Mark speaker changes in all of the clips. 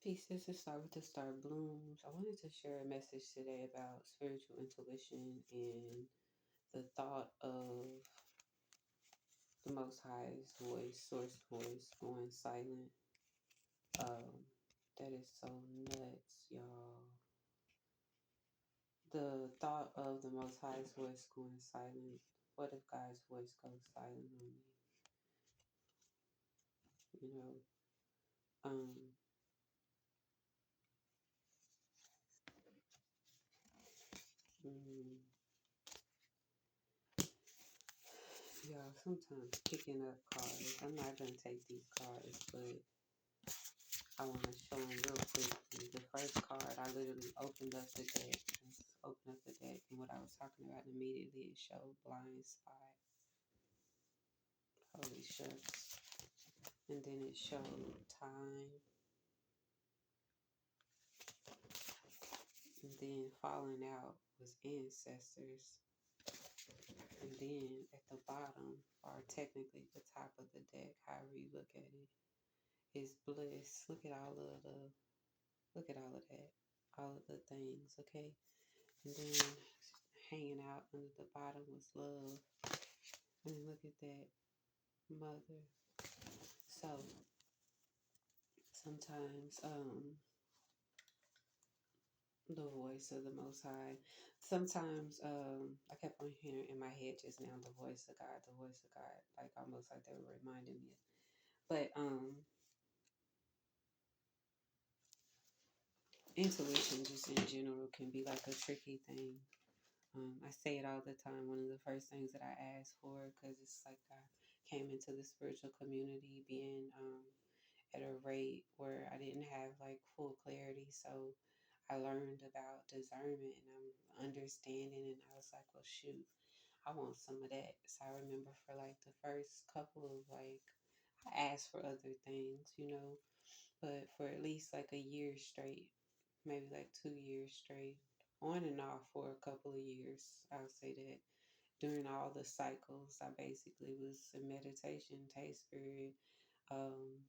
Speaker 1: Pieces to start with the star blooms. I wanted to share a message today about spiritual intuition and the thought of the Most High's voice, source voice, going silent. Um, that is so nuts, y'all. The thought of the Most High's voice going silent. What if God's voice goes silent on me? You know, um, mm, yeah, sometimes picking up cards. I'm not gonna take these cards, but I want to show them real quick. The first card, I literally opened up the deck. Just opened up the deck, and what I was talking about immediately, it showed blind spot. Holy shucks. And then it showed time. And then falling out was ancestors. And then at the bottom, or technically the top of the deck, however you look at it, is bliss. Look at all of that. All of the things, okay? And then hanging out under the bottom was love. And look at that, mother. So sometimes the voice of the Most High. Sometimes I kept on hearing in my head just now the voice of God, the voice of God, like almost like they were reminding me. But intuition just in general can be like a tricky thing. I say it all the time. One of the first things that I ask for, because it's like I came into the spiritual community being at a rate where I didn't have like full clarity. So I learned about discernment and I'm understanding, and I was like, well, shoot, I want some of that. So I remember for like the first couple of like, I asked for other things, but for at least like a year straight, maybe like 2 years straight, on and off for a couple of years, I'll say that. During all the cycles, I basically was in meditation, taste spirit. Um,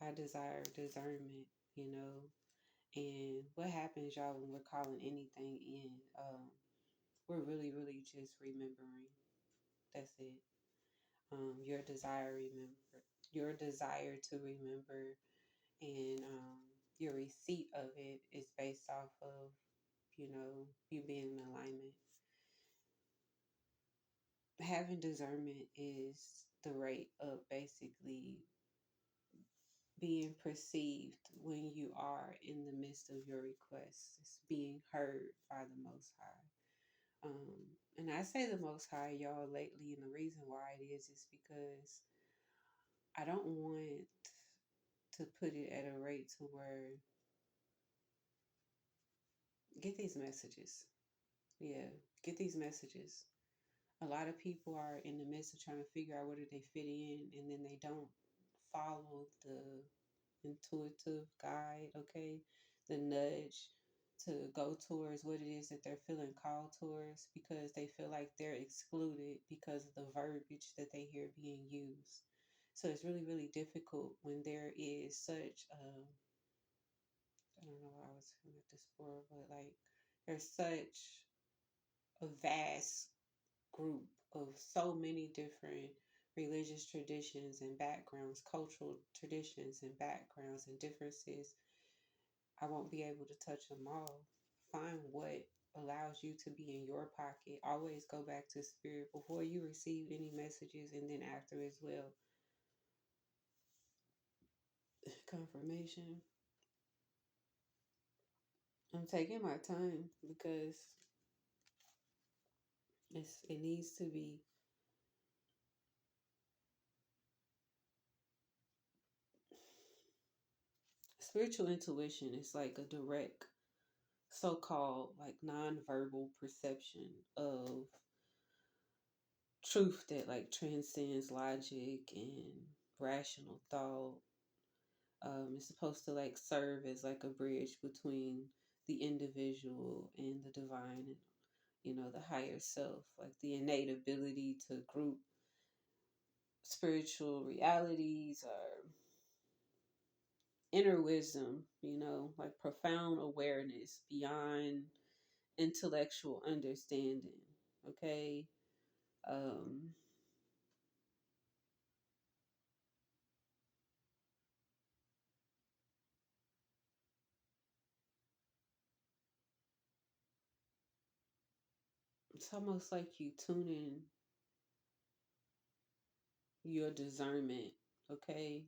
Speaker 1: I desire discernment, you know. And what happens, y'all, when we're calling anything in? We're really, really just remembering. That's it. Your desire to remember, and your receipt of it is based off of, you being in alignment. Having discernment is the rate of basically being perceived when you are in the midst of your requests. It's being heard by the Most High. And I say the Most High, y'all, lately, and the reason why it is because I don't want to put it at a rate to where get these messages. Yeah, get these messages. A lot of people are in the midst of trying to figure out where do they fit in, and then they don't follow the intuitive guide, okay? The nudge to go towards what it is that they're feeling called towards because they feel like they're excluded because of the verbiage that they hear being used. So it's really, really difficult when there is such, I don't know why I was feeling at this for, but like there's such a vast group of so many different religious traditions and backgrounds, cultural traditions and backgrounds and differences. I won't be able to touch them all. Find what allows you to be in your pocket. Always go back to spirit before you receive any messages and then after as well. Confirmation. I'm taking my time because it needs to be. Spiritual intuition is like a direct so-called like non-verbal perception of truth that like transcends logic and rational thought. It's supposed to like serve as like a bridge between the individual and the divine, the higher self, like the innate ability to group spiritual realities or inner wisdom, like profound awareness beyond intellectual understanding. Okay. Um, it's almost like you tuning your discernment, okay,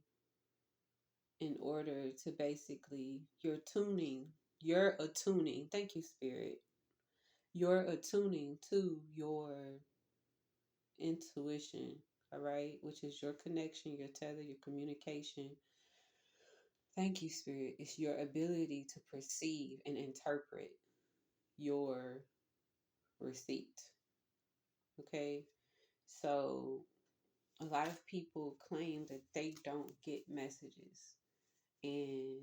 Speaker 1: in order to basically, you're attuning, thank you, Spirit, you're attuning to your intuition, all right, which is your connection, your tether, your communication. Thank you, Spirit. It's your ability to perceive and interpret your receipt. Okay. So a lot of people claim that they don't get messages. And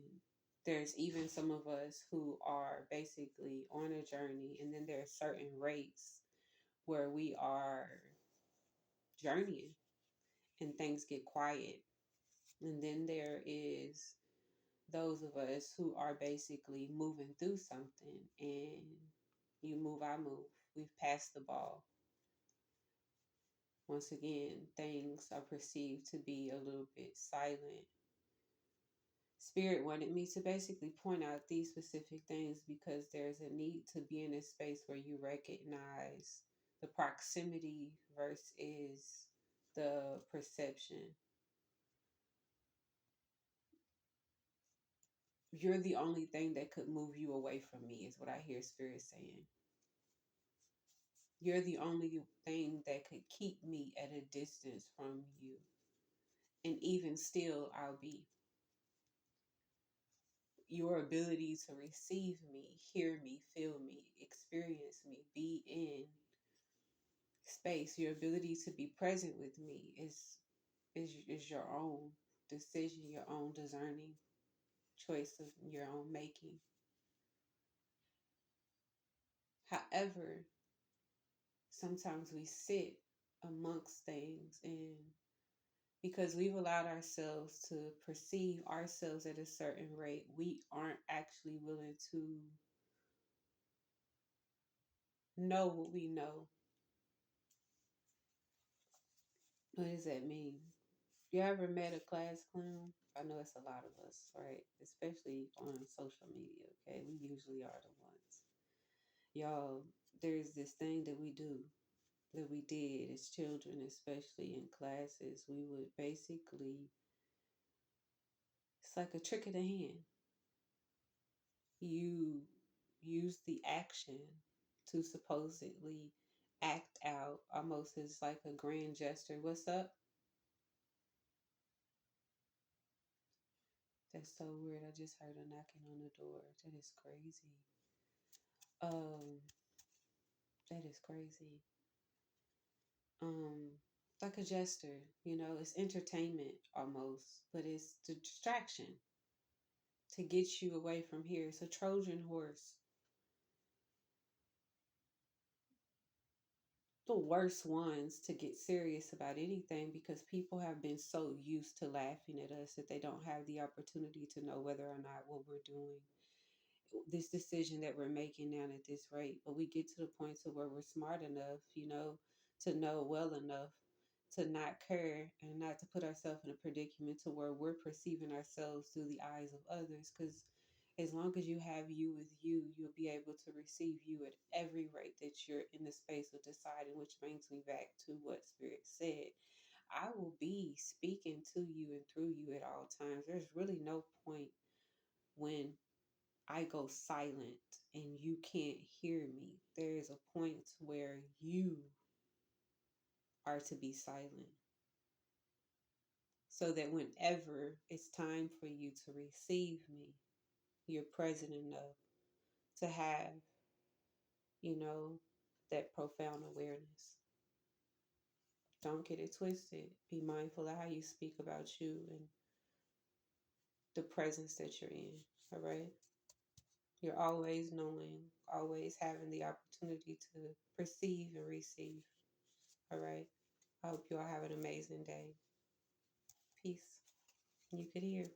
Speaker 1: there's even some of us who are basically on a journey, and then there's certain rates where we are journeying and things get quiet. And then there is those of us who are basically moving through something, and you move, I move. We've passed the ball. Once again, things are perceived to be a little bit silent. Spirit wanted me to basically point out these specific things because there's a need to be in a space where you recognize the proximity versus the perception. You're the only thing that could move you away from me, is what I hear Spirit saying. You're the only thing that could keep me at a distance from you. And even still, I'll be. Your ability to receive me, hear me, feel me, experience me, be in space, your ability to be present with me is your own decision, your own discerning choice of your own making. However, sometimes we sit amongst things, and because we've allowed ourselves to perceive ourselves at a certain rate, we aren't actually willing to know what we know. What does that mean? You ever met a class clown? I know it's a lot of us, right? Especially on social media, okay? We usually are the ones. Y'all, there's this thing that we do, that we did as children, especially in classes. We would basically, it's like a trick of the hand. You use the action to supposedly act out almost as like a grand gesture. What's up? That's so weird. I just heard a knocking on the door. That is crazy. Um, that is crazy. Um, like a gesture, it's entertainment almost, but it's the distraction to get you away from here. It's a Trojan horse. The worst ones to get serious about anything, because people have been so used to laughing at us that they don't have the opportunity to know whether or not what we're doing, this decision that we're making now at this rate. But we get to the point to where we're smart enough, to know well enough to not care and not to put ourselves in a predicament to where we're perceiving ourselves through the eyes of others. Because as long as you have you with you, you'll be able to receive you at every rate that you're in the space of deciding, which brings me back to what Spirit said. I will be speaking to you and through you at all times. There's really no point when I go silent and you can't hear me. There is a point where you are to be silent, so that whenever it's time for you to receive me, you're present enough to have, you know, that profound awareness. Don't get it twisted. Be mindful of how you speak about you and the presence that you're in. All right. You're always knowing, always having the opportunity to perceive and receive. All right. I hope you all have an amazing day. Peace. You could hear.